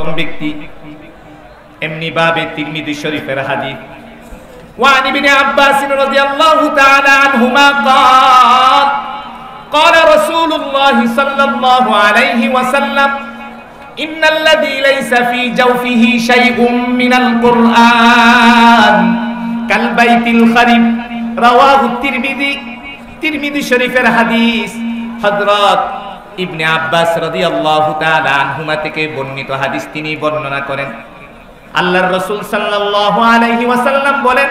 উত্তম ব্যক্তি। এমনি ভাবে তিরমিজি শরীফের হাদিস, ওয়ান ইবনে আব্বাস রাদিয়াল্লাহু তাআলা আনহুমা قال قال رسول الله صلى الله عليه وسلم إن الذي ليس في جوفه شيء من القرآن كالبيت الخرب رواه الترمذي। তিরমিজি শরীফের হাদিস, হযরত ইবনে আব্বাস রাদিয়াল্লাহু তাআলা আনহুমা থেকে বর্ণিত হাদিস তিনি বর্ণনা করেন। আল্লাহর রাসূল সাল্লাল্লাহু আলাইহি ওয়াসাল্লাম বলেন,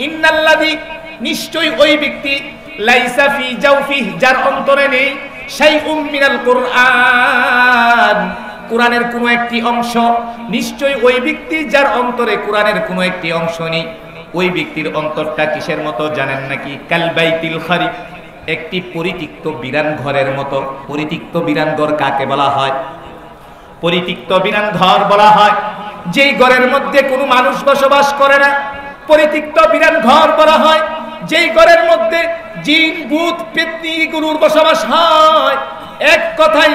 ইন্নাল্লাযী, নিশ্চয় ওই ব্যক্তি, লাইসা ফি জাওফিহি, যার অন্তরে নেই, শাইউম মিনাল কুরআন, কুরআনের কোনো একটি অংশ, নিশ্চয় ওই ব্যক্তি যার অন্তরে কুরআনের কোনো একটি অংশ নেই, ওই ব্যক্তির অন্তরটা কিসের মতো জানেন নাকি? কাল বাইতিল খারিব, একটি পরিত্যক্ত বিরান ঘরের মতো। পরিত্যক্ত বিরান ঘর কাকে বলা হয়? পরিত্যক্ত বিরান ঘর বলা হয় যেই ঘরের মধ্যে কোনো মানুষ বসবাস করে না। পরিত্যক্ত বিরান ঘর বলা হয় যেই ঘরের মধ্যে জিন, ভূত, পেতনি গুরুর বসবাস হয়। এক কথায়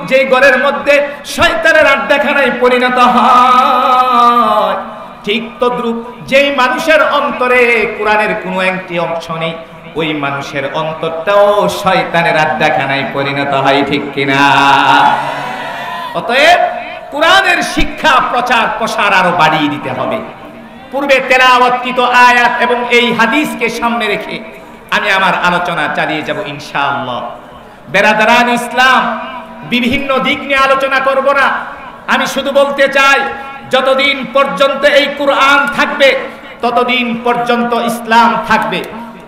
যেই ঘরের মধ্যে শয়তানের আড্ডাখানায় পরিণত হয়। ঠিক তদ্রূপ যেই মানুষের অন্তরে কোরআনের কোনো একটি অংশ নেই, ওই মানুষের অন্তরটাও শয়তানের আড্ডাখানায় পরিণত হয়। ঠিক কিনা? অতএব কোরআনের শিক্ষা, প্রচার, প্রসার আরো বাড়িয়ে দিতে হবে। পূর্বে তেলাওয়াতকৃত আয়াত এবং এই হাদিসকে সামনে রেখে আমি আমার আলোচনা চালিয়ে যাব ইনশাআল্লাহ। বেরাদারান ইসলাম, বিভিন্ন দিক নিয়ে আলোচনা করব না। আমি শুধু বলতে চাই, যতদিন পর্যন্ত এই কোরআন থাকবে ততদিন পর্যন্ত ইসলাম থাকবে।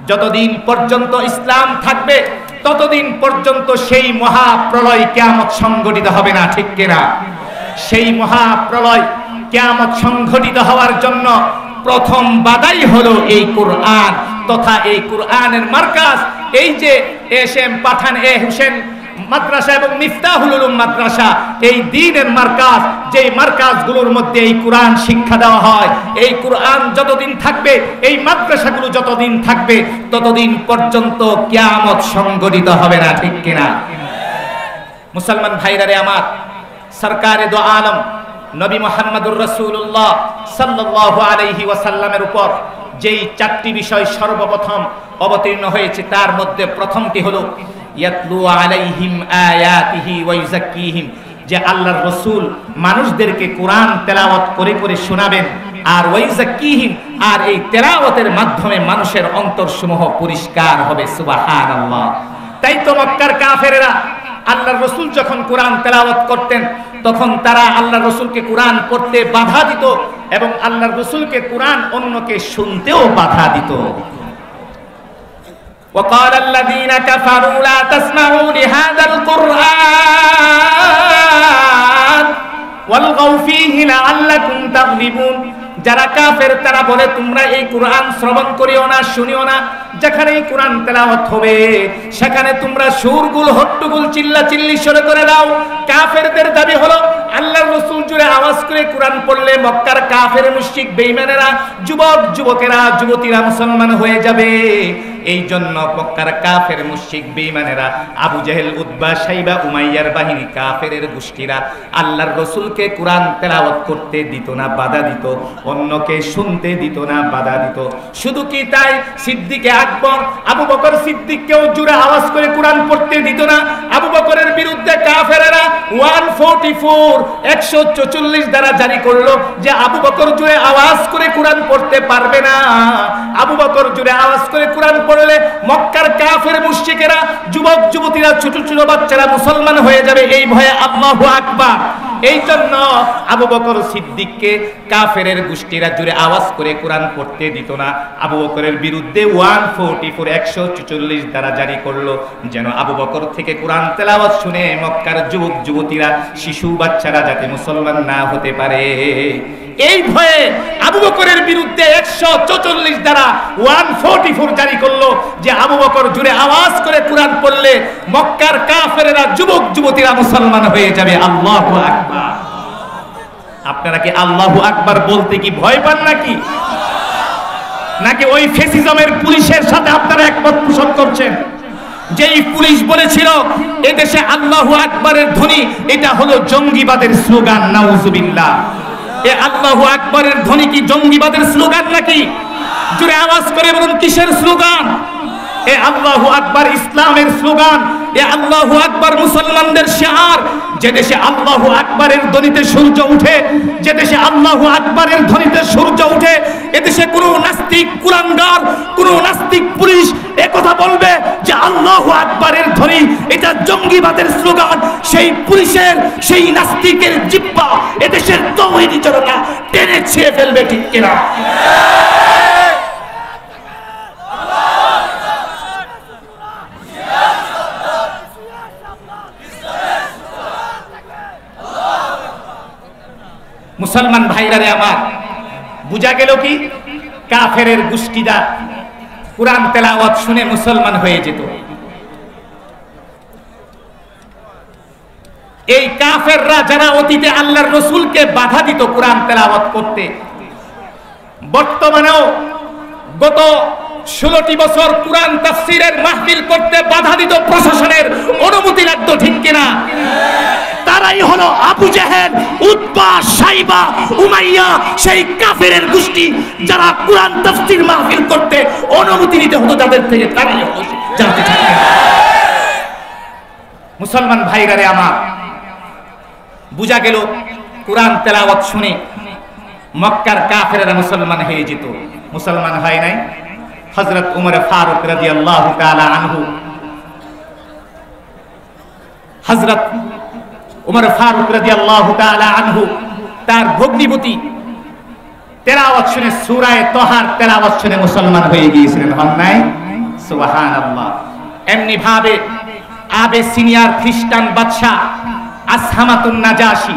যতদিন পর্যন্ত ইসলাম থাকবে ততদিন পর্যন্ত সেই মহাপ্রলয় কিয়ামত সংঘটিত হবে না। ঠিক কিনা? সেই মহাপ্রলয় কিয়ামত সংঘটিত হওয়ার জন্য প্রথম বাধাই হলো এই কোরআন তথা এই কোরআনের মার্কাজ, এই যে এসএম পাঠান এ হোসেন মাদ্রাসা এবং মিফতাহুল উলুম মাদ্রাসা, এই দ্বীনের মার্কাজ, যে মার্কাজগুলোর মধ্যে এই কোরআন শিক্ষা দেওয়া হয়। এই কোরআন যতদিন থাকবে, এই মাদ্রাসাগুলো যতদিন থাকবে, ততদিন পর্যন্ত কিয়ামত সংঘটিত হবে না। ঠিক কিনা? মুসলমান ভাইরারে আমার, সরকারে দো আলম নবী মুহাম্মদুর রাসূলুল্লাহ সাল্লাল্লাহু আলাইহি ওয়াসাল্লামের উপর যেই চারটি বিষয় সর্বপ্রথম অবতীর্ণ হয়েছে, তার মধ্যে প্রথমটি হলো ইয়াতলু আলাইহিম আয়াতিহি ওয়া ইউযাক্কিহিম, যে আল্লাহর রাসূল মানুষদেরকে কোরআন তেলাওয়াত করে করে শোনাবেন। আর ওয়া ইউযাক্কিহিম, আর এই তেলাওয়াতের মাধ্যমে মানুষের অন্তরসমূহ পরিষ্কার হবে। সুবহানাল্লাহ। তাই তো মক্কার কাফেরেরা আল্লাহর রাসূল যখন কোরআন তেলাওয়াত করতেন তখন তারা আল্লাহর রাসূলকে কোরআন পড়তে বাধা দিত এবং আল্লাহর রাসূলকে কোরআন অন্যকে শুনতেও বাধা দিত। وقال الذين كفروا لا تسمعوا لهذا القرآن والغوا فيه لعلكم تغلبون। যারা কাফের তারা বলে, তোমরা এই কোরআন শ্রবণ করিও না, শুনিও না। যেখানে এই কোরআন তেলাওয়াত হবে সেখানে তোমরা সুরগুল, হট্টগোল, চিল্লাচিল্লি শুরু করে দাও। কাফেরদের দাবি হলো আল্লাহর রাসূল জুড়ে আওয়াজ করে কোরআন পড়লে মক্কার কাফের মুশরিক বেঈমানেরা, যুবক যুবকেরা, যুবতীরা মুসলমান হয়ে যাবে। এই জন্য মক্কার কাফের মুশরিক বেঈমানেরা, আবু জেহেল, উতবা, শাইবা, উমাইয়ার বাহিনী, কাফেরের গোষ্ঠীরা আল্লাহর রাসূলকে কোরআন তেলাওয়াত করতে দিত না, বাধা দিত। অন্যকে শুনতে দিত না, বাধা দিত। শুধু কি তাই, সিদ্দিকে আকবর, আবু বকর সিদ্দিককেও জুড়ে আওয়াজ করে কোরআন পড়তে দিত না। আবু বকরের বিরুদ্ধে কাফেরেরা 144 দ্বারা জারি করলো যে আবু বকর জুড়ে আওয়াজ করে কোরআন পড়তে পারবে না। আবু বকর জুড়ে আওয়াজ করে কোরআন পড়লে মক্কার কাফের মুশরিকেরা, যুবক যুবতীরা, ছোট ছোট বাচ্চারা মুসলমান হয়ে যাবে, এই ভয়ে আল্লাহু আকবার। এই জন্য আবু বকর সিদ্দিককে কাফেরের গোষ্ঠীরা জুড়ে আওয়াজ করে কোরআন পড়তে দিত না। আবু বকরের বিরুদ্ধে 144 দ্বারা জারি করলো যেন আবু বকর থেকে কোরআন তেলাওয়াত শুনে মক্কার যুবক যুবতীরা, শিশু বাচ্চারা যাতে মুসলমান না হতে পারে। এই ভয়ে আবু বকরের বিরুদ্ধে 144 দ্বারা 144 জারি করলো যে আবু বকর জুড়ে আওয়াজ করে কোরআন পড়লে মক্কার কাফেরেরা, যুবক যুবতীরা মুসলমান হয়ে যাবে। আল্লাহু আকবার। আপনারা কি আল্লাহু আকবার বলতে কি ভয় পান নাকি? নাকি ওই ফ্যাসিজমের পুলিশের সাথে আপনারা একমত পোষণ করছেন? যেই পুলিশ বলেছিল এদেশে আল্লাহু আকবারের ধ্বনি এটা হলো জঙ্গিবাদের স্লোগান, নাউজুবিল্লাহ। এ আল্লাহু আকবারের ধ্বনি কি জঙ্গিবাদের স্লোগান নাকি? জোরে আওয়াজ করে বলুন কিসের স্লোগান? এ আল্লাহু আকবার ইসলামের স্লোগান, এ আল্লাহু আকবার মুসলমানদের শিআর। যে দেশে আল্লাহু আকবারের ধ্বনিতে সূর্য উঠে, যে দেশে আল্লাহু আকবারের ধ্বনিতে সূর্য উঠে, এদেশে কোনো নাস্তিক কুলাঙ্গার, কোনো নাস্তিক পুলিশ একথা বলবে যে আল্লাহু আকবারের ধ্বনি এটা জঙ্গিবাদের স্লোগান, সেই পুলিশের, সেই নাস্তিকের জিহ্বা এদেশের তৌহিদি জনতা টেনে ছিঁড়ে ফেলবে, ঠিক কিনা? মুসলমান ভাইরারে আমার, বুঝা গেল কি? কাফেরের গোষ্ঠীরা কুরআন তেলাওয়াত শুনে মুসলমান হয়ে যেত। এই কাফেররা যারা অতীতে আল্লাহর রাসূলকে বাধা দিত কুরআন তেলাওয়াত করতে, বর্তমানেও গত 16টি বছর কুরআন তাফসীরের মাহফিল করতে বাধা দিত প্রশাসনের অনুমতি লাগতো, ঠিক কিনা? তারাই হলো আবু জেহেল, উতবা, শাইবা, উমাইয়া, সেই কাফেরের গোষ্ঠী যারা কুরআন তাফসীর মাহফিল করতে অনুমতি নিতে হতো তাদের থেকে, তারাই হলো জানতে চাই। মুসলমান ভাইরারে আমার, বুঝা গেল কুরআন তেলাওয়াত শুনে মক্কার কাফেররা মুসলমান হয়ে যেত। মুসলমান হয় নাই? হযরত উমর ফারুক রাদিয়াল্লাহু তাআলা আনহু, হযরত উমর ফারুক রাদিয়াল্লাহু তাআলা আনহু তার ভগ্নিপতি তেলাওয়াত শুনে, সূরা তাহার তেলাওয়াত শুনে মুসলমান হয়ে গিয়েছিলেন, হন নাই? সুবহানাল্লাহ। এমনি ভাবে আবেসিনিয়ার খ্রিস্টান বাদশা আসহামাতুন নাজাশী,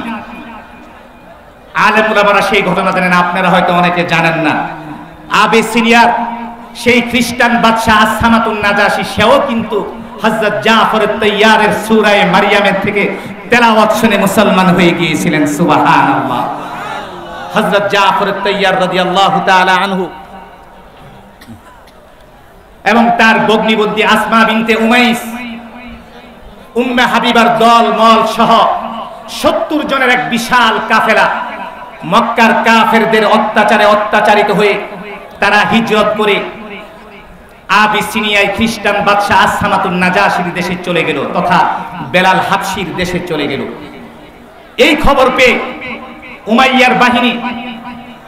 আলেম উলামারা সেই ঘটনা জানেন, আপনারা হয়তো অনেকে জানেন না। আবেসিনিয়ার সেই খ্রিস্টান বাদশা আসহামাতুন নাজাশী, সেও কিন্তু হযরত জাফর তাইয়ারের সূরা মারইয়ামের থেকে তেলাওয়াত শুনে মুসলমান হয়ে গিয়েছিলেন, সুবহানাল্লাহ। হযরত জাফর তাইয়ার রাদিয়াল্লাহু তাআলা আনহু এবং তার ভগ্নিপতি আসমা বিনতে উমাইস, উম্মে হাবিবার দল মল সহ 70 জনের এক বিশাল কাফেলা মক্কার কাফেরদের অত্যাচারে অত্যাচারিত হয়ে তারা হিজরত করে আবিসিনিয়ায় খ্রিস্টান বাদশা আসহামাতুন নাজাশীর দেশে চলে গেল, তথা বেলাল হাবশির দেশে চলে গেল। এই খবর পেয়ে উমাইয়ার বাহিনী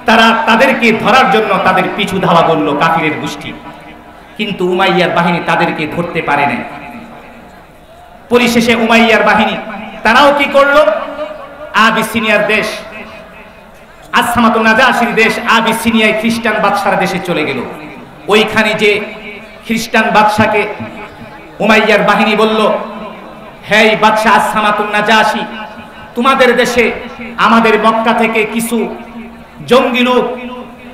তারা তাদেরকে ধরার জন্য তাদের পিছু ধাওয়া করল কাফিরের গোষ্ঠী, কিন্তু উমাইয়ার বাহিনী তাদেরকে ধরতে পারে নাই। পরিশেষে উমাইয়ার বাহিনী তারাও কি করলো? আবিসিনিয়ার দেশ, আসহামাতুন নাজাশীর দেশ আবিসিনিয়ায় খ্রিস্টান বাদশার দেশে চলে গেল। ওইখানে যে খ্রিস্টান বাদশাকে উমাইয়ার বাহিনী বলল, হে বাদশা আসহামাতুন নাজাশী, তোমাদের দেশে আমাদের মক্কা থেকে কিছু জঙ্গি লোক,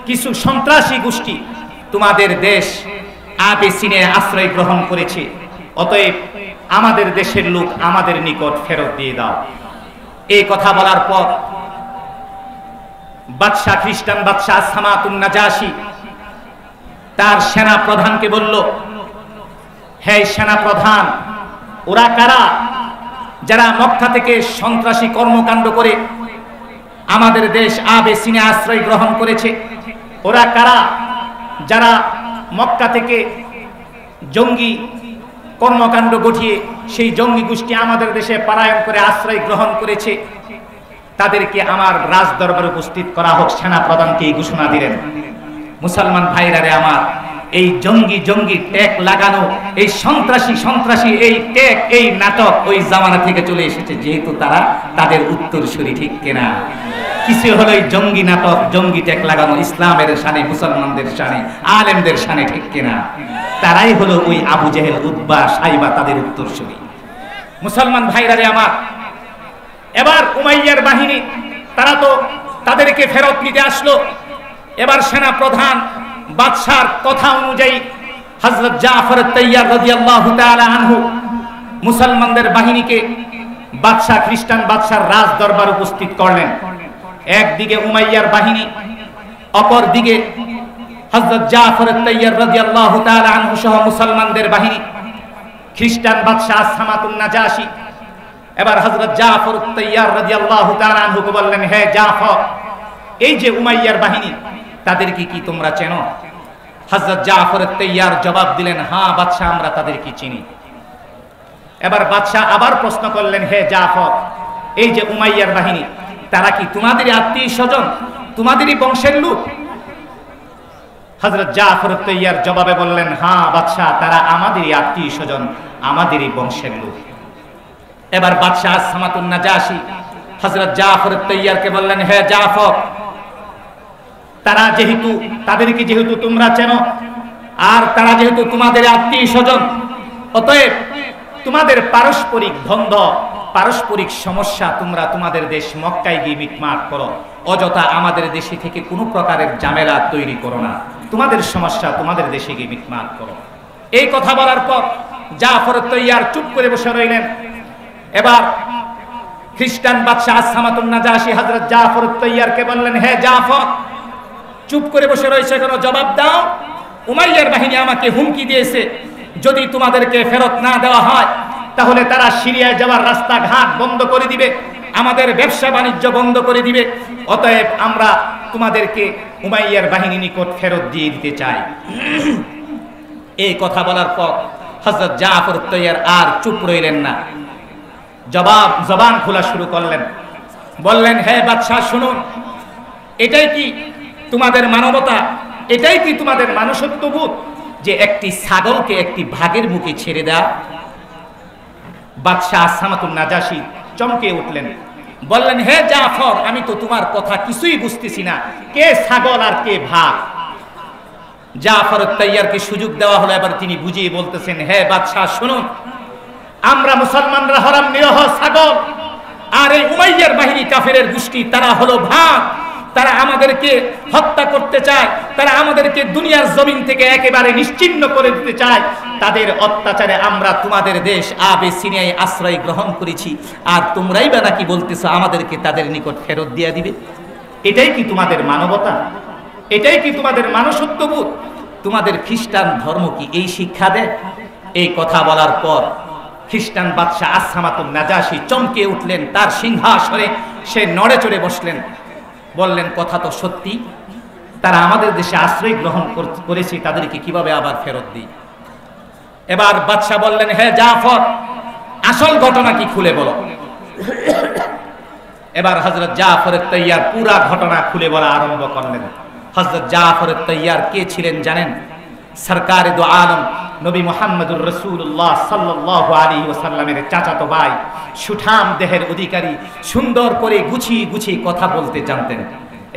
কিছু সন্ত্রাসী গোষ্ঠী তোমাদের দেশ আবিসিনিয়ায় আশ্রয় গ্রহণ করেছে, অতএব আমাদের দেশের লোক আমাদের নিকট ফেরত দিয়ে দাও। এই কথা বলার পর বাদশা, খ্রিস্টান বাদশা আসহামাতুন নাজাশী তার সেনা প্রধানকে বলল, হে সেনা প্রধান, ওরা কারা যারা মক্কা থেকে সন্ত্রাসী কর্মকাণ্ড করে আমাদের দেশ আবিসিনিয়া আশ্রয় গ্রহণ করেছে? ওরা কারা যারা মক্কা থেকে জঙ্গি কর্মকাণ্ড ঘটিয়ে সেই জঙ্গি গোষ্ঠী আমাদের দেশে পলায়ন করে আশ্রয় গ্রহণ করেছে? তাদেরকে আমার রাজ দরবারে উপস্থিত করা হোক। সেনা প্রধানকে এই ঘোষণা দিলেন। মুসলমান ভাইরারে আমার, এই জঙ্গি জঙ্গি ট্যাগ লাগানো, এই সন্ত্রাসী সন্ত্রাসী এই ট্যাগ, এই নাটক ওই জামানা থেকে চলে এসেছে, যেহেতু তারা তাদের উত্তরসূরি, ঠিক কিনা? কিছু হলো এই জঙ্গি নাটক, জঙ্গি ট্যাগ লাগানো ইসলামের শানে, মুসলমানদের শানে, আলেমদের শানে, ঠিক কিনা? তারাই হলো ওই আবু জেহেল, উতবা, শাইবা, তাদের উত্তরসূরি। মুসলমান ভাইরারে আমার, এবার উমাইয়ার বাহিনী তারা তো তাদেরকে ফেরত নিতে আসলো। এবার সেনা প্রধান বাদশার কথা অনুযায়ী হযরত জাফর তাইয়ার রাদিয়াল্লাহু তাআলা আনহু মুসলমানদের বাহিনীকে বাদশা, খ্রিস্টান বাদশার রাজ দরবার উপস্থিত করলেন। একদিকে উমাইয়ার বাহিনী, অপর দিকে হযরত জাফর তাইয়ার রাদিয়াল্লাহু তাআলা আনহু সহ মুসলমানদের বাহিনী খ্রিস্টান বাদশাহ সামাতুন নাজাশি এবার হযরত জাফর তাইয়ার রাদিয়াল্লাহু তাআলা আনহুকে বললেন, হে জাফর, এই যে উমাইয়ার বাহিনী তাদেরকে কি তোমরা চেনো? হযরত জাফর তাইয়ার জবাব দিলেন, হ্যাঁ বাদশাহ, আমরা তাদেরকে চিনি। এবার বাদশাহ আবার প্রশ্ন করলেন, হে জাফর, এই যে উমাইয়ার বাহিনী তারা কি তোমাদেরই আত্মীয় স্বজন, তোমাদেরই বংশের লোক? হযরত জাফর তাইয়ার জবাবে বললেন, হ্যাঁ বাদশাহ, তারা আমাদেরই আত্মীয় স্বজন, আমাদেরই বংশের লোক। এবার বাদশাহ সামাতুন নাজাশি হযরত জাফর তাইয়ারকে বললেন, হে জাফর, তাদেরকে যেহেতু তোমরা চেনো আর তারা যেহেতু তোমাদের আত্মীয় স্বজন, অতএব তোমাদের পারস্পরিক দ্বন্দ্ব, পারস্পরিক সমস্যা তোমরা তোমাদের দেশ মক্কায় গিয়ে মিটমাট করো, অযথা আমাদের দেশে থেকে কোনো প্রকারের ঝামেলা তৈরি করো না, তোমাদের সমস্যা তোমাদের দেশে গিয়ে মিটমাট করো। এই কথা বলার পর জাফর তাইয়ার চুপ করে বসে রইলেন। এবার খ্রিস্টান বাদশাহ সামাতুন নাজাশি হযরত জাফর তাইয়ারকে বললেন, হে জাফর, চুপ করে বসে রয়েছে কেন? জবাব দাও। উমাইয়ার বাহিনী আমাকে হুমকি দিয়েছে, যদি তোমাদেরকে ফেরত না দেওয়া হয় তাহলে তারা সিরিয়ায় যাওয়ার রাস্তাঘাট বন্ধ করে দিবে, আমাদের ব্যবসা বাণিজ্য বন্ধ করে দিবে। অতএব আমরা তোমাদেরকে উমাইয়ার বাহিনী নিকট ফেরত দিয়ে দিতে চাই। এই কথা বলার পর হযরত জাফর তাইয়ার আর চুপ রইলেন না, জবান খোলা শুরু করলেন। বললেন, হে বাদশাহ শুনুন, এটাই কি তোমাদের মানবতা? এটাই কি তোমাদের মানুষত্ববোধ যে একটি ছাগলকে একটি ভাগের মুখে ছেড়ে দেয়া? বাদশাহ সামাতুন নাজাশি চমকে উঠলেন, বললেন, হে জাফর, আমি তো তোমার কথা কিছুই বুঝতেছি না, কে ছাগল আর কে ভাগ? জাফর তাইয়ারকে সুযোগ দেওয়া হলো, এবার তিনি বুঝিয়ে বলতেছেন, হে বাদশাহ শুনুন, আমরা মুসলমানরা হলাম নিরহ ছাগল, আর এই উমাইয়ার বাহিনী কাফেরের গোষ্ঠী তারা হলো ভাগ। তারা আমাদেরকে হত্যা করতে চায়, তারা আমাদেরকে দুনিয়ার জমিন থেকে একেবারে নিশ্চিহ্ন করে দিতে চায়। তাদের অত্যাচারে আমরা তোমাদের দেশ আবিসিনিয়ায় আশ্রয় গ্রহণ করেছি, আর তোমরাই বা নাকি বলতেছো আমাদেরকে তাদের নিকট ফেরত দিয়ে দিবে? এটাই কি তোমাদের মানবতা? এটাই কি তোমাদের মানুষত্ববোধ? তোমাদের খ্রিস্টান ধর্ম কি এই শিক্ষা দেয়? এই কথা বলার পর খ্রিস্টান বাদশাহ সামাতুন নাজাশি চমকে উঠলেন, তার সিংহাসনে সে নড়ে চড়ে বসলেন। বললেন, কথা তো সত্যি, তারা আমাদের দেশে আশ্রয় গ্রহণ করেছে, তাদেরকে কিভাবে আবার ফেরত দিই? এবার বাদশাহ বললেন, হে জাফর, আসল ঘটনা কি খুলে বলো। এবার হযরত জাফর তাইয়ার পুরা ঘটনা খুলে বলা আরম্ভ করলেন। হযরত জাফর তাইয়ার কে ছিলেন জানেন? সরকারে দো আলম নবী মুহাম্মদুর রাসূলুল্লাহ সাল্লাল্লাহু আলাইহি ওয়াসাল্লামের চাচাতো ভাই, সুঠাম দেহের অধিকারী, সুন্দর করে গুছিয়ে গুছিয়ে কথা বলতে জানতেন।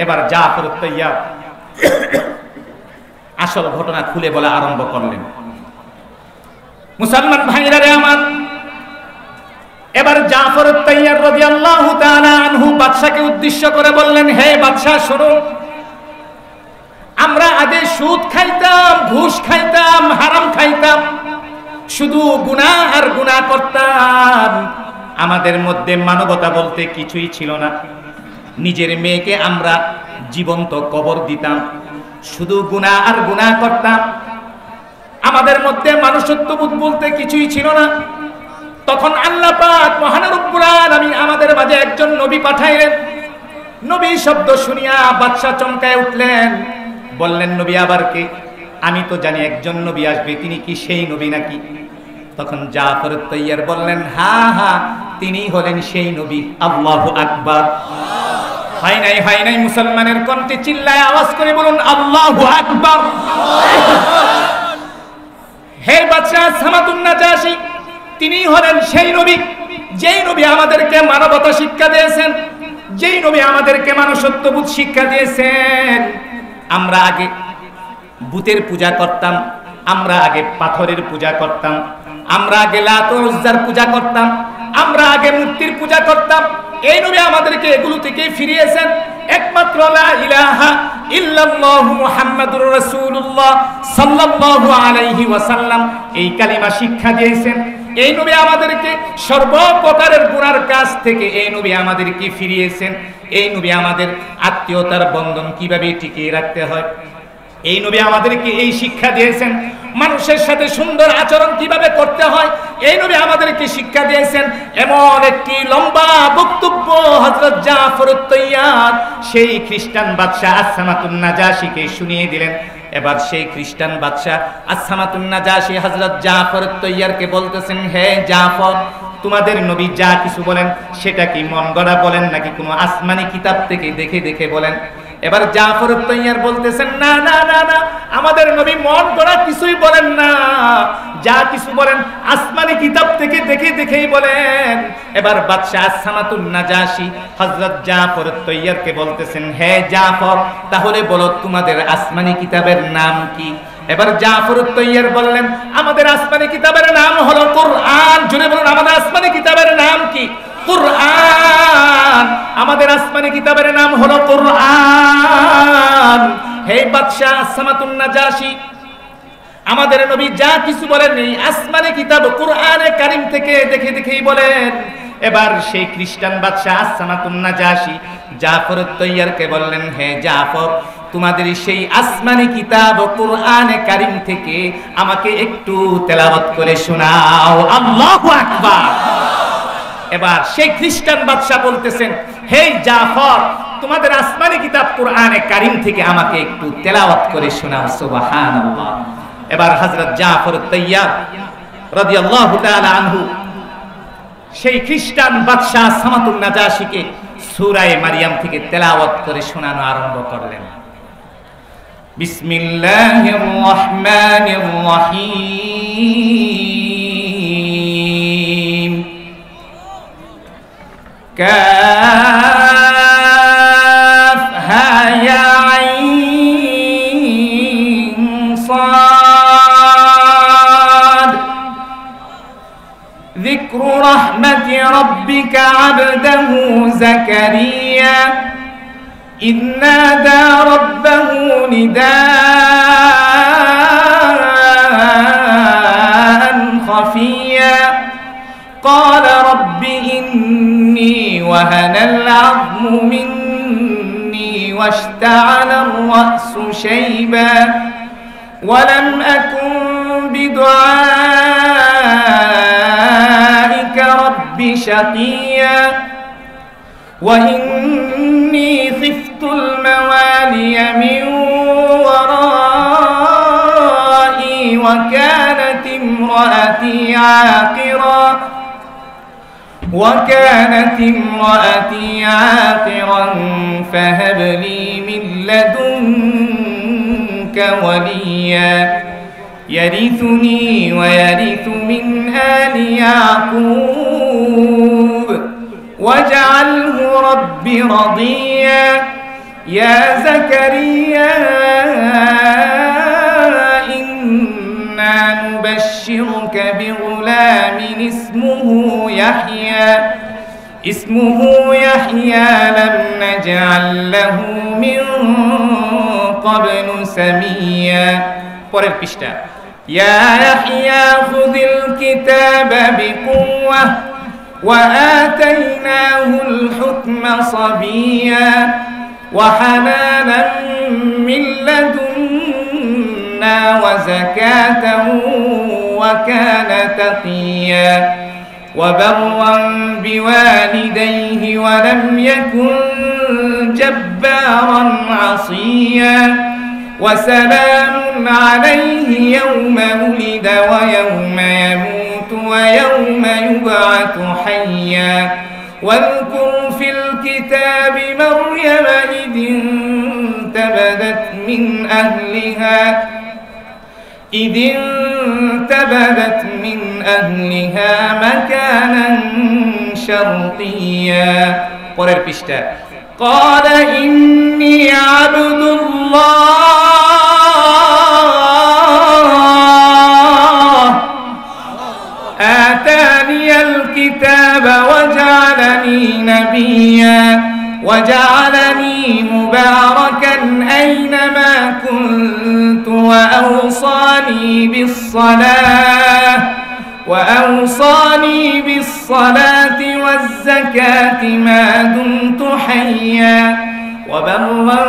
এবার জাফর তাইয়ার আসল ঘটনা খুলে বলা আরম্ভ করলেন। মুসলমান ভাইরা রে আমার, এবার জাফর তাইয়ার রাদিয়াল্লাহু তাআলা আনহু বাদশাকে উদ্দেশ্য করে বললেন, হে বাদশাহ শুনো, আমরা আগে সুদ খাইতাম, ঘুষ খাইতাম, হারাম খাইতাম, শুধু গুনাহ আর গুনাহ করতাম, আমাদের মধ্যে মানবতা বলতে কিছুই ছিল না। নিজের মেয়েকে আমরা জীবন্ত কবর দিতাম, শুধু গুনাহ আর গুনাহ করতাম, আমাদের মধ্যে মানুষত্ববোধ বলতে কিছুই ছিল না। তখন আল্লাহ পাক মহান রব্বুল আলামিন আমাদের মাঝে একজন নবী পাঠাইলেন। নবী শব্দ শুনিয়া বাদশা চমকায় উঠলেন, বললেন, নবী আবার কে? আমি তো জানি একজন নবী আসবে, তিনি কি সেই নবী নাকি? তখন জাফর তাইয়ার বললেন, হ্যাঁ হ্যাঁ, তিনি হলেন সেই নবী। আল্লাহু আকবার। হয় নাই মুসলমানের কণ্ঠে চিল্লায় আওয়াজ করে বলুন, আল্লাহু আকবার। হে বাদশাহ সামাতুন নাজাশি, তিনি হলেন সেই নবী, যেই নবী আমাদেরকে মানবতা শিক্ষা দিয়েছেন, যেই নবী আমাদেরকে মানুষত্ববোধ শিক্ষা দিয়েছেন। আমরা আগে ভূতের পূজা করতাম, আমরা আগে পাথরের পূজা করতাম, আমরা আগে লাত ও উজ্জার পূজা করতাম, আমরা আগে মূর্তির পূজা করতাম। এই নবী আমাদেরকে এগুলো থেকে ফিরিয়েছেন। একমাত্র লা ইলাহা ইল্লাল্লাহু মুহাম্মাদুর রাসূলুল্লাহ সাল্লাল্লাহু আলাইহি ওয়াসাল্লাম এই কালিমা শিক্ষা দিয়েছেন। এই নবী আমাদেরকে সর্বপ্রকারের গুনার কাজ থেকে এই নবী আমাদেরকে ফিরিয়েছেন। এই নবী আমাদের আত্মীয়তার বন্ধন কিভাবে টিকিয়ে রাখতে হয়, এই নবী আমাদেরকে এই শিক্ষা দিয়েছেন। মানুষের সাথে সুন্দর আচরণ কিভাবে করতে হয় এই নবী আমাদেরকে শিক্ষা দিয়েছেন। এমন একটি লম্বা বক্তব্য হযরত জাফর আত-তাইয়ার সেই খ্রিস্টান বাদশা আসসামাতুন নাজাশিকে শুনিয়ে দিলেন। এবার সেই খ্রিস্টান বাদশা আসসামাতুন নাজাশি হযরত জাফর আত-তাইয়ারকে বলতেছেন, হে জাফর, তোমাদের নবী যা কিছু বলেন সেটা কি মন গড়া বলেন নাকি কোনো আসমানি কিতাব থেকে দেখে দেখে বলেন? এবার জাফর আত-তাইয়ার বলতেছেন, না না না না, আমাদের নবী মন গড়া কিছুই বলেন না, যা কিছু বলেন আসমানি কিতাব থেকে দেখে দেখেই বলেন। এবার বাদশা আসসামাতুন নাজাশি হযরত জাফর আত-তাইয়ারকে বলতেছেন, হে জাফর, তাহলে বলো তোমাদের আসমানি কিতাবের নাম কি? এবার জাফর আত-তাইয়ার বললেন, আমাদের আসমানি কিতাবের নাম হলো কোরআন। জোরে বলুন, আমাদের আসমানি কিতাবের নাম কি? কোরআন। আমাদের আসমানি কিতাবের নাম হলো কোরআন। হে বাদশা আসসামাতুন নাজাশি, আমাদের নবী যা কিছু বলেন এই আসমানি কিতাব কোরআনে কারীম থেকে দেখে দেখেই বলেন। এবার সেই খ্রিস্টান বাদশা আসসামাতুন নাজাশি জাফর আত-তাইয়ারকে বললেন, হে জাফর, তোমাদের সেই আসমানি কিতাব কোরআনে কারীম থেকে আমাকে একটু তেলাওয়াত করে শোনাও। আল্লাহু আকবার। এবার সেই খ্রিস্টান বাদশা বলতেছেন, হে জাফর, তোমাদের আসমানি কিতাব কোরআনে কারীম থেকে আমাকে একটু তেলাওয়াত করে শোনাও। সুবহানাল্লাহ। এবার হযরত জাফর আত-তাইয়ার রাদিয়াল্লাহু তাআলা আনহু সেই খ্রিস্টান বাদশা আসসামাতুন নাজাশিকে সূরা মারইয়াম থেকে তেলাওয়াত করে শোনানো আরম্ভ করলেন। বিসমিল্লাহির রহমানির রহিম। কাফ হা ইয়া আইন সাদ। যিকরু রাহমাতি রাব্বিকা আবদাহু যাকারিয়া إذ نادى ربه نداء خفيا قال رب إني وهن العظم مني واشتعل الرأس شيبا ولم أكن بدعائك رب شقيا وإني خفت الموالي من ورائي وكانت امرأتي عاقرا فهب لي من لدنك وليا يرثني ويرث من آل يعقوب واجعله رب رضيا يا زكريا إنا نبشرك بغلام اسمه يحيى لم نجعل له من قبل سميا পরের পৃষ্ঠা يا يحيى خذ الكتاب بقوة وآتيناه الحكم صبيا وحنانا من لدنا وزكاة وكان تقيا وبرا بوالديه ولم يكن جبارا عصيا وسلام عليه يوم ولد ويوم يموت ويوم يبعث حيا واذكر في الكتاب مريم إذ انتبذت من أهلها مكانا شرقيا পরের পৃষ্ঠা قال إني عبد الله آتاني الكتاب وجعلني نبيا وجعلني مباركا أينما كنت وأوصاني بالصلاة والزكاة ما دمت حيا وبرا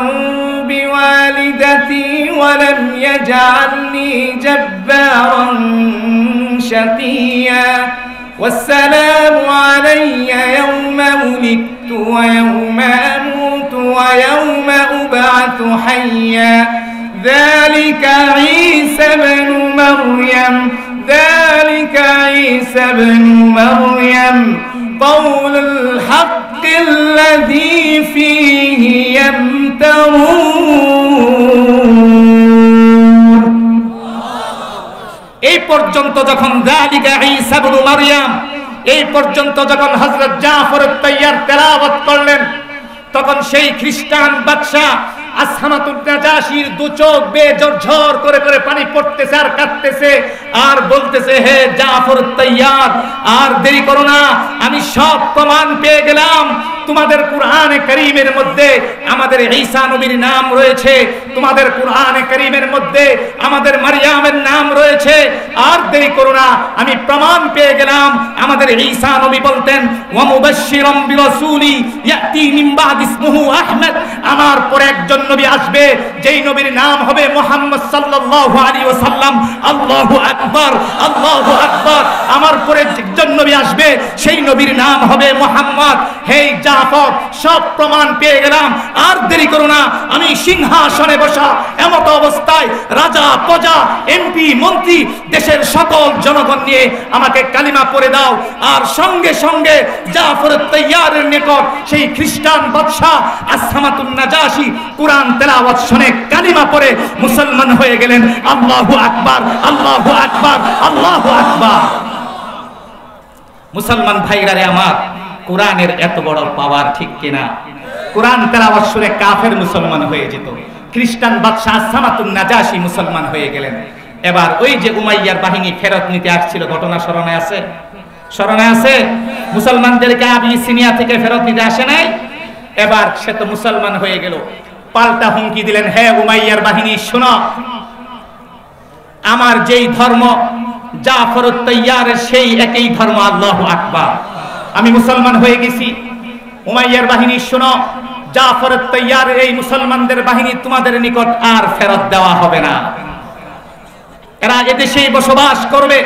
بوالدي رحمتي ولم يجعلني جبارا شقيا والسلام علي يوم ولدت ويوم أموت ويوم أبعث حيا ذلك عيسى بن مريم ذلك عيسى بن مريم قول الحق الذي فيه يمترون এই পর্যন্ত যখন যালিকা ঈসা ইবনে মারইয়াম এই পর্যন্ত যখন হযরত জাফর আত-তাইয়ার তেলাওয়াত করলেন তখন সেই খ্রিস্টান বাদশা আসহামাতুন নাজাশির দু চোখ বেয়ে ঝরঝর করে করে পানি পড়তেছে আর কাঁদতেছে আর বলতেছে হে জাফর আত-তাইয়ার আর দেরি করো না আমি সব প্রমাণ পেয়ে গেলাম তোমাদের কুরআনে কারীমের মধ্যে আমাদের ঈসা নবীর নাম রয়েছে তোমাদের কুরআনে কারীমের মধ্যে আমাদের মারইয়ামের নাম রয়েছে আর দেরি করো না আমি প্রমাণ পেয়ে গেলাম আমাদের ঈসা নবী বলতেন ওয়া মুবাশশিরাম বিরাসূলি ইয়াতি মিন বাদ ইসমুহু আহমদ আমার পরে একজন নবী আসবে যেই নবীর নাম হবে মুহাম্মদ সাল্লাল্লাহু আলাইহি ওয়াসাল্লাম আল্লাহু আকবার আমার পরে একজন নবী আসবে সেই নবীর নাম হবে মুহাম্মদ হে জাফর সব প্রমাণ পেয়ে গেলাম আর দেরি করো না আমি সিংহাসনে বসা এমত অবস্থায় রাজা প্রজা এমপি মন্ত্রী দেশের সকল জনগণ নিয়ে আমাকে কালিমা পড়ে দাও আর সঙ্গে সঙ্গে জাফর আত-তাইয়ারের নিকট সেই খ্রিস্টান বাদশা আসহামাতুন নাজাশি কুরআন তেলাওয়াত শুনে কালিমা পড়ে মুসলমান হয়ে গেলেন আল্লাহু আকবার আল্লাহু আকবার আল্লাহু আকবার মুসলমান ভাইরা রে আমার কুরআনের এত বড় পাওয়ার ঠিক কিনা কুরআন তেলাওয়াত শুনে কাফের মুসলমান হয়ে যেত খ্রিস্টান বাদশা আসহামাতুন নাজাশি মুসলমান হয়ে গেলেন এবার ওই যে উমাইয়ার বাহিনী ফেরত নিতে আসছিল ঘটনা স্মরণে আছে মুসলমানদেরকে আবিসিনিয়া থেকে ফেরত নিতে আসে নাই এবার সে তো মুসলমান হয়ে গেল পাল্টা হুমকি দিলেন হে উমাইয়ার বাহিনী শোনো আমার যেই ধর্ম জাফর আত-তাইয়ারের সেই একই ধর্ম আল্লাহু আকবার আমি মুসলমান হয়ে গেছি উমাইয়ার বাহিনী শোনো জাফর আত-তাইয়ারের এই মুসলমানদের বাহিনী তোমাদের নিকট আর ফেরত দেওয়া হবে না এরা এদেশেই বসবাস করবে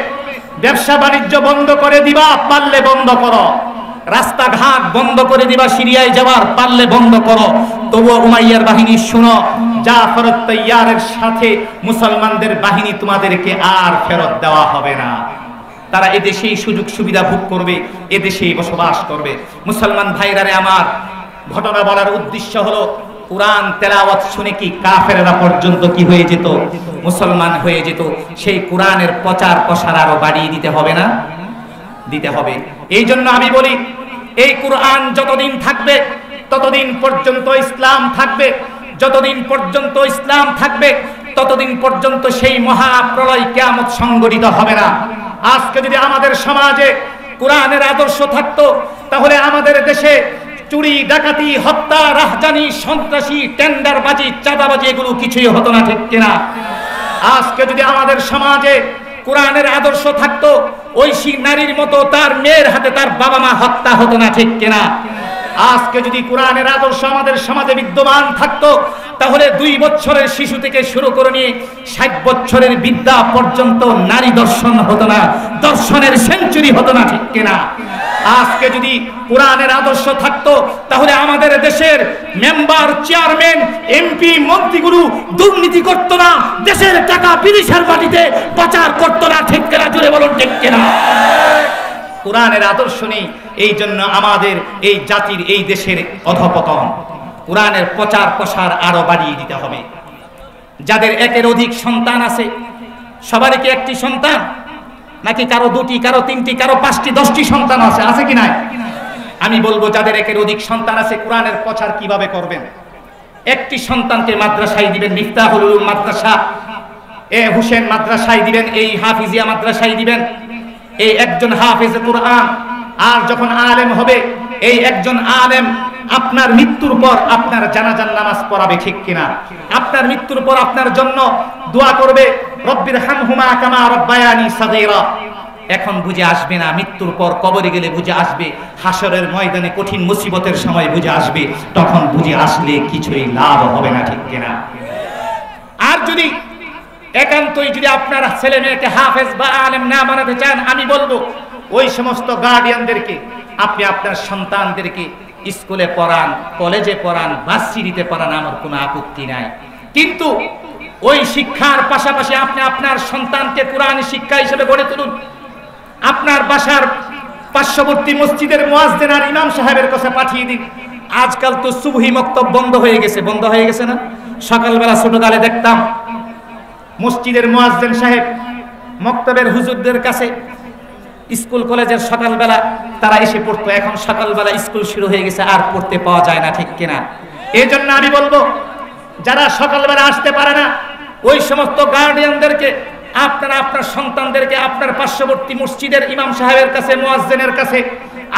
ব্যবসা বাণিজ্য বন্ধ করে দিবা পারলে বন্ধ করো রাস্তাঘাট বন্ধ করে দিবা সিরিয়ায় যাওয়ার পারলে বন্ধ করো তবু উমাইয়ার বাহিনী শুনো জাফর আত-তাইয়ারের সাথে মুসলমানদের বাহিনী তোমাদেরকে আর ফেরত দেওয়া হবে না তারা এদেশেই সুযোগ সুবিধা ভোগ করবে এদেশেই বসবাস করবে মুসলমান ভাইরারে আমার ঘটনা বলার উদ্দেশ্য হলো কুরআন তেলাওয়াত শুনে কি কাফেররা পর্যন্ত কি হয়ে যেত মুসলমান হয়ে যেত সেই কুরআনের প্রচার প্রসার আরো বাড়িয়ে দিতে হবে না দিতে হবে এই জন্য আমি বলি এই কুরআন যতদিন থাকবে ততদিন পর্যন্ত ইসলাম থাকবে যতদিন পর্যন্ত ইসলাম থাকবে ততদিন পর্যন্ত সেই মহাপ্রলয় কিয়ামত সংঘটিত হবে না আজকে যদি আমাদের সমাজে কুরআনের আদর্শ থাকতো তাহলে আমাদের দেশে চুরি ডাকাতি হত্যা রাহজানি সন্ত্রাসী টেন্ডারবাজি চাঁদাবাজি এগুলো কিছুই হতো না ঠিক কিনা আজকে যদি আমাদের সমাজে কুরআনের আদর্শ থাকতো ঐশী নারীর মতো তার মেয়ের হাতে তার বাবা মা হত্যা হতো না ঠিক কিনা আজকে যদি কুরআনের আদর্শ আমাদের সমাজে বিদ্যমান থাকতো তাহলে 2 বছরের শিশু থেকে শুরু করে নিয়ে 60 বছরের বৃদ্ধা পর্যন্ত নারী দর্শন হতো না দর্শনের সেঞ্চুরি হতো না ঠিক কিনা আজকে যদি কুরআনের আদর্শ থাকতো তাহলে আমাদের দেশের মেম্বার চেয়ারম্যান এমপি মন্ত্রীগুলো দুর্নীতি করতো না দেশের টাকা বিদেশের মাটিতে পাচার করতো না ঠিক কিনা জুড়ে বলুন ঠিক কিনা কুরআনের আদর্শ নেই এই জন্য আমাদের এই জাতির এই দেশের অধঃপতন কুরআনের প্রচার প্রসার আরো বাড়িয়ে দিতে হবে যাদের একের অধিক সন্তান আছে সবারই কি একটি সন্তান নাকি কারো 2টি কারো 3টি কারো 5টি 10টি সন্তান আছে কি নাই আমি বলবো যাদের একের অধিক সন্তান আছে কুরআনের প্রচার কিভাবে করবেন একটি সন্তানকে মাদ্রাসায় দিবেন মিফতাহুল উলুম মাদ্রাসা হুসেন মাদ্রাসায় দিবেন এই হাফিজিয়া মাদ্রাসায় দিবেন এই একজন হাফেজে কুরআন আর যখন আলেম হবে এই একজন আলেম আপনার মৃত্যুর পর আপনার জানাজার নামাজ পড়াবে ঠিক কিনা আপনার মৃত্যুর পর আপনার জন্য দোয়া করবে রব্বির হামহুমা কামা রাব্বায়ানি সাগীরা এখন বুঝে আসবে না মৃত্যুর পর কবরে গেলে বুঝে আসবে হাসরের ময়দানে কঠিন মুসিবতের সময় বুঝে আসবে তখন বুঝে আসলে কিছুই লাভ হবে না ঠিক কিনা যদি একান্তই যদি আপনার ছেলে মেয়েকে হাফেজ বা আলেম না বানাতে চান, আমি বলবো ওই সমস্ত গার্ডিয়ানদেরকে আপনি আপনার সন্তানদেরকে স্কুলে পড়ান, কলেজে পড়ান, ভার্সিটিতে পড়ান, আমার কোনো আপত্তি নাই। কিন্তু ওই শিক্ষার পাশাপাশি আপনি আপনার সন্তানকে কোরআনী শিক্ষা হিসেবে গড়ে তুলুন। আপনার বাসার পার্শ্ববর্তী মসজিদের মুয়াজ্জিন আর ইমাম সাহেবের কাছে পাঠিয়ে দিন। আজকাল তো সুবহি মক্তব বন্ধ হয়ে গেছে না? সকালবেলা ছোটকালে দেখতাম মসজিদের মুয়াজ্জিন সাহেব মক্তবের হুজুরদের কাছে স্কুল কলেজের সকালবেলা তারা এসে পড়তো। এখন সকালবেলা স্কুল শুরু হয়ে গেছে, আর পড়তে পাওয়া যায় না, ঠিক কিনা? এই জন্য আমি বলবো যারা সকালবেলা আসতে পারে না ওই সমস্ত গার্ডিয়ানদেরকে আপনারা আপনার সন্তানদেরকে আপনার পার্শ্ববর্তী মসজিদের ইমাম সাহেবের কাছে, মুয়াজ্জিনের কাছে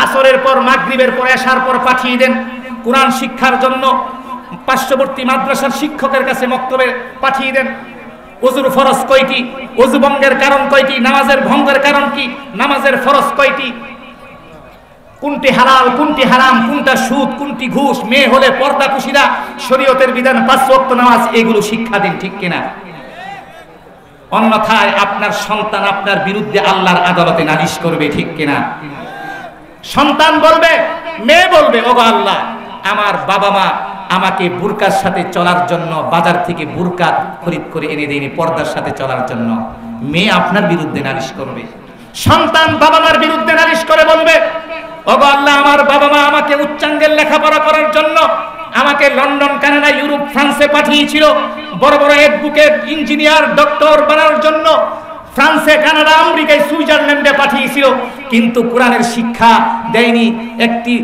আসরের পর, মাগরিবের পর, এশার পর পাঠিয়ে দেন কোরআন শিক্ষার জন্য। পার্শ্ববর্তী মাদ্রাসার শিক্ষকের কাছে মক্তবে পাঠিয়ে দেন। ওযুর ফরজ কয়টি, ওযু ভঙ্গের কারণ কয়টি, নামাজের ভঙ্গের কারণ কি, নামাজের ফরজ কয়টি, কোনটি হালাল কোনটি হারাম, কোনটা সুদ কোনটি ঘুষ, মেয়ে হলে পর্দা কুশিরা, শরীয়তের বিধান, 5 ওয়াক্ত নামাজ, এগুলো শিক্ষা দিন, ঠিক কিনা? অন্যথায় আপনার সন্তান আপনার বিরুদ্ধে আল্লাহর আদালতে নালিশ করবে, ঠিক কিনা? সন্তান বলবে, মেয়ে বলবে, ওগো আল্লাহ, আমার বাবা মা আমাকে বুরকার সাথে চলার জন্য বাজার থেকে বুরকা খরিদ করে এনে দেয়নি পর্দার সাথে চলার জন্য। মেয়ে আপনার বিরুদ্ধে নালিশ করবে। সন্তান বাবা মার বিরুদ্ধে নালিশ করে বলবে, ওগো আল্লাহ, আমার বাবা মা আমাকে উচ্চাঙ্গের লেখাপড়া করার জন্য আমাকে লন্ডন, কানাডা, ইউরোপ, ফ্রান্সে পাঠিয়েছিল, বড় বড় অ্যাডভোকেট, ইঞ্জিনিয়ার, ডক্টর বানানোর জন্য ফ্রান্সে, কানাডা, আমেরিকায়, সুইজারল্যান্ডে পাঠিয়েছিল, কিন্তু কোরআনের শিক্ষা দেয়নি। একটি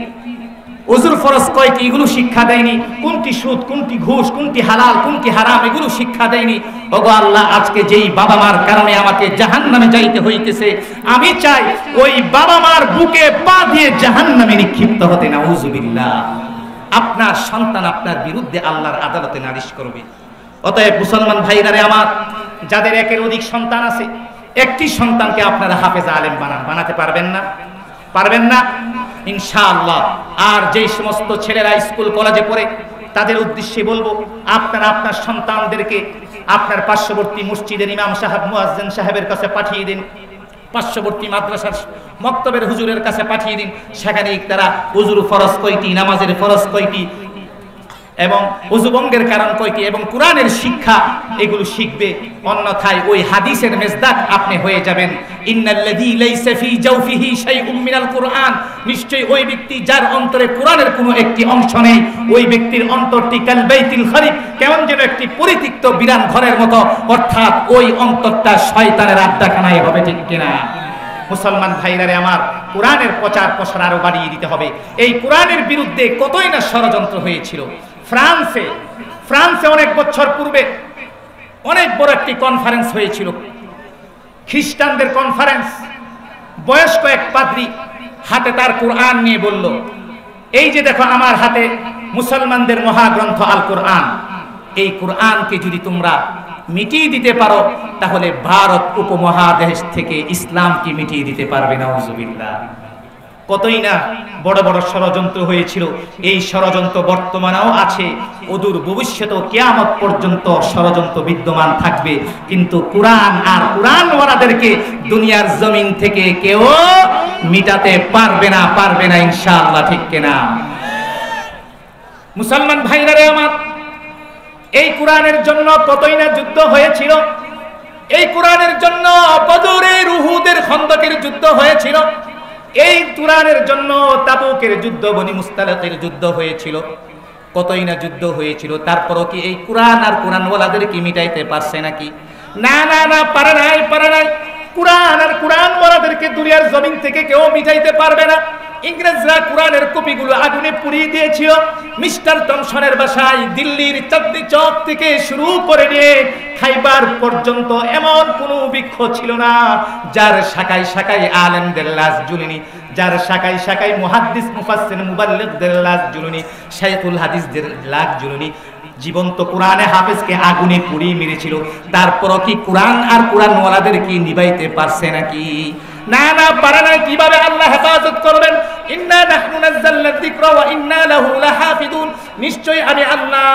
ওযুর ফরজ কয়টি, এগুলো শিক্ষা দেয়নি। কোনটি সুদ কোনটি ঘুষ, কোনটি হালাল কোনটি হারাম, এগুলো শিক্ষা দেয়নি। ওগো আল্লাহ, আজকে যেই বাবা মার কারণে আমাকে জাহান্নামে যাইতে হইতেছে, আমি চাই ওই বাবা মার বুকে পা দিয়ে জাহান্নামে নিক্ষিপ্ত হতে, নাউযুবিল্লাহ। আপনার সন্তান আপনার বিরুদ্ধে আল্লাহর আদালতে নালিশ করবে। অতএব মুসলমান ভাইরারে আমার, যাদের একের অধিক সন্তান আছে, একটি সন্তানকে আপনারা হাফেজ আলেম বানাতে পারবেন না? পারবেন না ইনশাআল্লাহ। আর যেই সমস্ত ছেলেরা স্কুল কলেজে পড়ে তাদের উদ্দেশ্যে বলবো, আপনারা আপনার সন্তানদেরকে আপনার পার্শ্ববর্তী মসজিদের ইমাম সাহেব, মুয়াজ্জিন সাহেবের কাছে পাঠিয়ে দিন, পার্শ্ববর্তী মাদ্রাসার মক্তবের হুজুরের কাছে পাঠিয়ে দিন। সেখানে তারা ওযুর ফরজ কয়টি, নামাজের ফরজ কয়টি, এবং ওযু ভঙ্গের কারণ কয়টি, এবং কোরআনের শিক্ষা, এগুলো শিখবে। অন্যথায় ওই হাদিসের মেজদাক আপনি হয়ে যাবেন। ইন্নাল্লাযী লাইসা ফী জাওফিহি শাইউম মিনাল কুরআন, নিশ্চয়ই ওই ব্যক্তি যার অন্তরে কোরআনের কোনো একটি অংশ নেই, ওই ব্যক্তির অন্তরটি কাল বাইতিল খারিব, কেমন যেন একটি পরিত্যক্ত বিরান ঘরের মতো, অর্থাৎ ওই অন্তরটা শয়তানের আড্ডাখানায় হবে, ঠিক কিনা? মুসলমান ভাইরারে আমার, কোরআনের প্রচার প্রসার আরো বাড়িয়ে দিতে হবে। এই কোরআনের বিরুদ্ধে কতই না ষড়যন্ত্র হয়েছিল। ফ্রান্সে অনেক বছর পূর্বে অনেক বড় একটি কনফারেন্স হয়েছিল, খ্রিস্টানদের কনফারেন্স। বয়স্ক এক পাদ্রী হাতে তার কোরআন নিয়ে বলল, এই যে দেখো আমার হাতে মুসলমানদের মহাগ্রন্থ আল কোরআন, এই কোরআনকে যদি তোমরা মিটিয়ে দিতে পারো, তাহলে ভারত উপমহাদেশ থেকে ইসলামকে মিটিয়ে দিতে পারবে, নাউযুবিল্লাহ। কতই না বড় বড় ষড়যন্ত্র হয়েছিল। এই ষড়যন্ত্র বর্তমানেও আছে, অদূর ভবিষ্যতেও কিয়ামত পর্যন্ত ষড়যন্ত্র বিদ্যমান থাকবে। কিন্তু কোরআন আর কোরআনওয়ালাদেরকে দুনিয়ার জমিন থেকে কেউ মিটাতে পারবে না ইনশাআল্লাহ, ঠিক কিনা? মুসলমান ভাইরারে আমার, এই কোরআনের জন্য কতই না যুদ্ধ হয়েছিল। এই কোরআনের জন্য বদরের, উহুদের, খন্দকের যুদ্ধ হয়েছিল। এই কোরআনের জন্য তাবুকের যুদ্ধ, বনি মুস্তালিকের যুদ্ধ হয়েছিল। কতই না যুদ্ধ হয়েছিল। তারপরও কি এই কোরআন আর কোরআনওয়ালাদের কি মিটাইতে পারছে নাকি? না, পারে নাই। কোরআন আর কোরআনওয়ালাদেরকে দুনিয়ার জমিন থেকে কেউ মিটাইতে পারবে না। ইংরেজরা কোরআনের কপিগুলো আগুনে পুড়িয়ে দিয়েছিল। মিস্টার টমসনের বাসায় দিল্লির চাঁদনি চক থেকে শুরু করে নিয়ে খাইবার পর্যন্ত এমন কোনো বৃক্ষ ছিল না যার শাখায় শাখায় আলেমদের লাশ ঝুলিনি, যার শাখায় শাখায় মুহাদ্দিস, মুফাসসির, মুবাল্লিগদের লাশ ঝুলিনি, শাইখুল হাদিসদের লাশ ঝুলিনি। জীবন্ত কোরআনে হাফেজকে আগুনে পুড়িয়ে মেরেছিল। তারপরও কি কোরআন আর কোরআনওয়ালাদের কি নিভাইতে পারছে নাকি? না, পারে না। কিভাবে আল্লাহ হেফাজত করবেন? ইন্না নাহনু নাযালনা যিকরা ওয়া ইন্না লাহু লাহাফিজুন, নিশ্চয়ই আমি আল্লাহ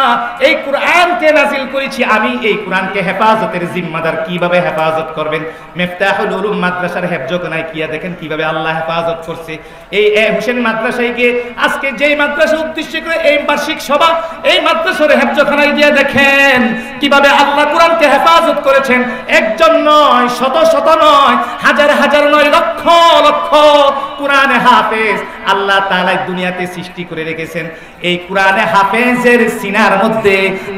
এই কোরআনকে নাযিল করেছি, আমি এই কোরআনকে হেফাজতের জিম্মাদার। কিভাবে হেফাজত করবেন? মিফতাহুল উলুম মাদ্রাসার হেফজখানায় গিয়া দেখেন কিভাবে আল্লাহ হেফাজত করছে। এই হোসেন মাদ্রাসায় গিয়ে আজকে যেই মাদ্রাসা উদ্দেশ্য করে এই বার্ষিক সভা, এই মাদ্রাসার হেফজখানায় গিয়ে দেখেন কিভাবে আল্লাহ কোরআনকে হেফাজত করেছেন। একজন নয়, শত শত নয়, হাজার হাজার নয়, লক্ষ লক্ষ কোরআনে হাফেজ আল্লাহ তাআলা দুনিয়াতে সৃষ্টি করে রেখেছেন। এই কোরআনে হাফেজের সিনার মধ্যে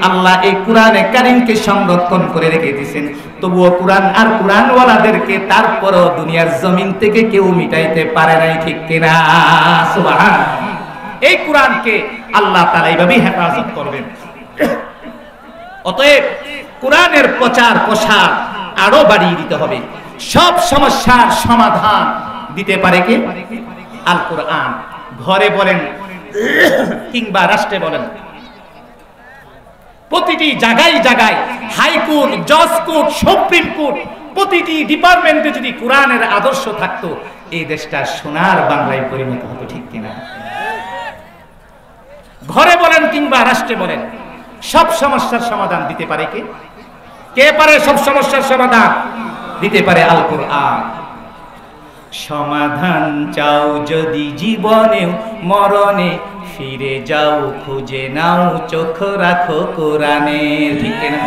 আল্লাহ এই কোরআনে কারীমকে সংরক্ষণ করে রেখে দিয়েছেন। তবুও কোরআন আর কোরআনওয়ালাদেরকে তারপরও দুনিয়ার জমিন থেকে কেউ মিটাইতে পারে নাই, ঠিক কিনা? সুবহানাল্লাহ। এই কোরআনকে আল্লাহ তাআলা এইভাবেই হেফাজত করবেন। অতএব কোরআনের প্রচার প্রসার আরো বাড়িয়ে দিতে হবে। সব সমস্যার সমাধান দিতে পারে কে? আল কোরআন। ঘরে বলেন কিংবা রাষ্ট্রে বলেন, প্রতিটি জায়গায় জায়গায় হাইকোর্ট, জজ কোর্ট, সুপ্রিম কোর্ট, প্রতিটি ডিপার্টমেন্টে যদি কোরআনের আদর্শ থাকতো, এই দেশটা সোনার বাংলায় পরিণত হতো, ঠিক কিনা? ঘরে বলেন কিংবা রাষ্ট্রে বলেন, সব সমস্যার সমাধান দিতে পারে কে? কে পারে সব সমস্যার সমাধান দিতে পারে? আল কোরআন। সমাধান চাও যদি জীবনেও মরণে, ফিরে যাও খুঁজে নাও, চোখ রাখো কোরআনে, ঠিক না?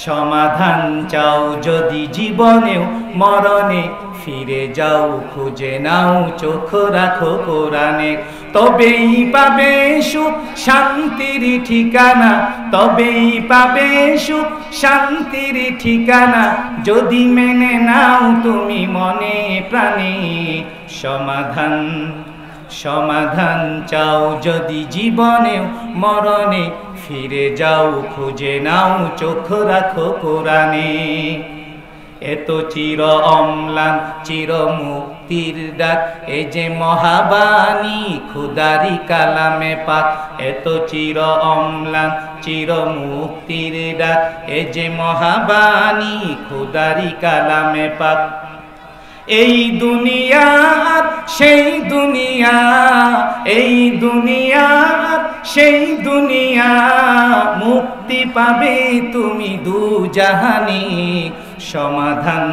সমাধান চাও যদি জীবনেও মরণে, ফিরে যাও খুঁজে নাও, চোখ রাখো কোরআনে। তবেই পাবে সুখ শান্তির ঠিকানা, তবেই পাবে সুখ শান্তির ঠিকানা, যদি মেনে নাও তুমি মনে প্রাণে। সমাধান সমাধান চাও যদি জীবনেও মরণে, ফিরে যাও খুঁজে নাও, চোখ রাখো কোরআনে। এত চির অম্লান চির মুক্তির ডাক, এ যে মহাবাণী খুদারি কালামে পাক। এত চির অম্লান চির মুক্তির ডাক, এ যে মহাবাণী খুদারি কালামে পাক। এই দুনিয়া সেই দুনিয়া, এই দুনিয়া সেই দুনিয়া, মুক্তি পাবে তুমি দুজাহানে। সমাধান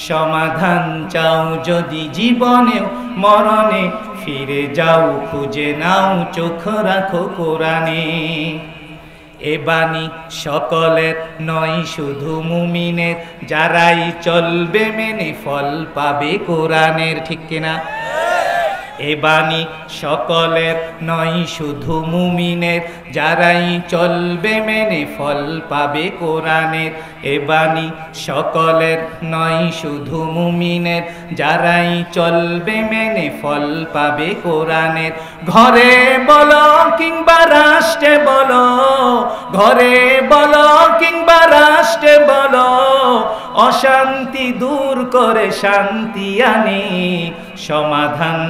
সমাধান চাও যদি জীবনেও মরণে, ফিরে যাও খুঁজে নাও, চোখ রাখো কোরআনে। এ বাণী সকলের নয় শুধু মুমিনের, যারাই চলবে মেনে ফল পাবে কোরআনের, ঠিক কিনা? এ বাণী সকলের নয় শুধু মুমিনের, যারাই চলবে মেনে ফল পাবে কোরআনের। এ বাণী সকলের নয় শুধু মুমিনের, যারাই চলবে মেনে ফল পাবে কোরআনের। ঘরে বলো কিংবা রাষ্ট্রে বলো, ঘরে বলো কিংবা রাষ্ট্রে বলো, অশান্তি দূর করে শান্তি আনে। সমাধান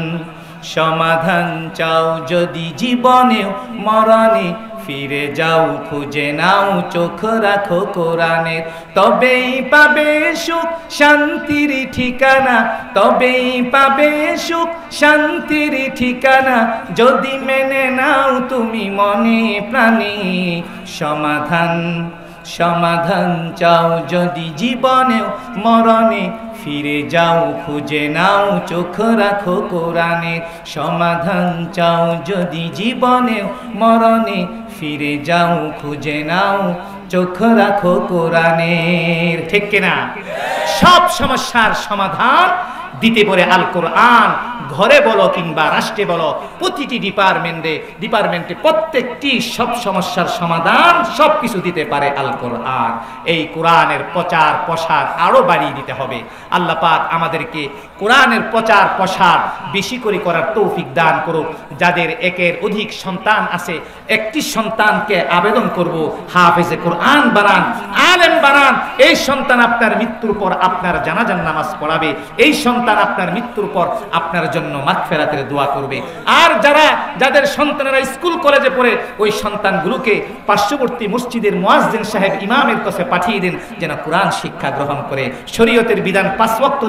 সমাধান চাও যদি জীবনেও মরণে, ফিরে যাও খুঁজে নাও, চোখ রাখো কোরআনের। তবেই পাবে সুখ শান্তির ঠিকানা, তবেই পাবে সুখ শান্তির ঠিকানা, যদি মেনে নাও তুমি মনে প্রাণে। সমাধান সমাধান চাও যদি জীবনেও মরণে, ফিরে যাও খুঁজে নাও, চোখ রাখো কোরআনে। সমাধান চাও যদি জীবনেও মরণে, ফিরে যাও খুঁজে নাও, চোখ রাখো কোরআনের, ঠিক কিনা? সব সমস্যার সমাধান দিতে পারে আল কোরআন। ঘরে বলো কিংবা রাষ্ট্রে বলো, প্রতিটি ডিপার্টমেন্টে প্রত্যেকটি সব সমস্যার সমাধান সবকিছু দিতে পারে আল কোরআন। এই কোরআনের প্রচার প্রসার আরো বাড়িয়ে দিতে হবে। আল্লাহ পাক আমাদেরকে কোরআনের প্রচার প্রসার বেশি করে করার তৌফিক দান করুক। যাদের একের অধিক সন্তান আছে, একটি সন্তানকে আবেদন করব, হাফেজে কোরআন বানান, আলেম বানান। এই সন্তান আপনার মৃত্যুর পর আপনার জানাজার নামাজ পড়াবে। এই সন্তান সন্তান আপনার মৃত্যুর পর আপনার জন্য মাগফিরাতের দোয়া করবে। আর যাদের সন্তানেরা স্কুল কলেজে পড়ে ওই সন্তানগুলোকে পার্শ্ববর্তী মসজিদের মুয়াজ্জিন সাহেব ইমামের কাছে পাঠিয়ে দেন, যেন কোরআন শিক্ষা গ্রহণ করে, শরীয়তের বিধান 5 ওয়াক্ত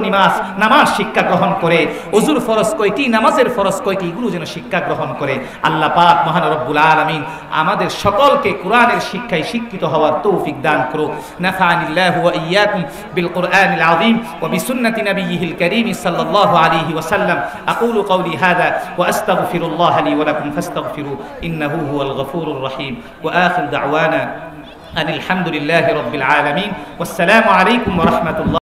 নামাজ শিক্ষা গ্রহণ করে, ওযুর ফরজ কয়টি, নামাজের ফরজ কয়টি, এগুলো যেন শিক্ষা গ্রহণ করে। আল্লাহ পাক মহান রব্বুল আলামিন আমাদের সকলকে কোরআনের শিক্ষায় শিক্ষিত হওয়ার তৌফিক দান করুক। নাফা'নিল্লাহু ওয়া ইয়্যাকুম বিল কুরআনিল আযীম ওয়া বিসুন্নতি নাবিয়্যিহিল কারীম সাল্লাল্লাহু আলাইহি ওয়া সাল্লাম। আকুলু কওলি হাযা ওয়া আস্তাগফিরুল্লাহ লি ওয়া লাকুম ফাস্তাগফিরু ইন্নাহু হুয়াল গফুরুর রহিম। ওয়া আখিরু দাওয়ানা আনিল হামদুলিল্লাহি রাব্বিল আলামিন। ওয়াসসালামু আলাইকুম ওয়া রাহমাতুল্লাহ।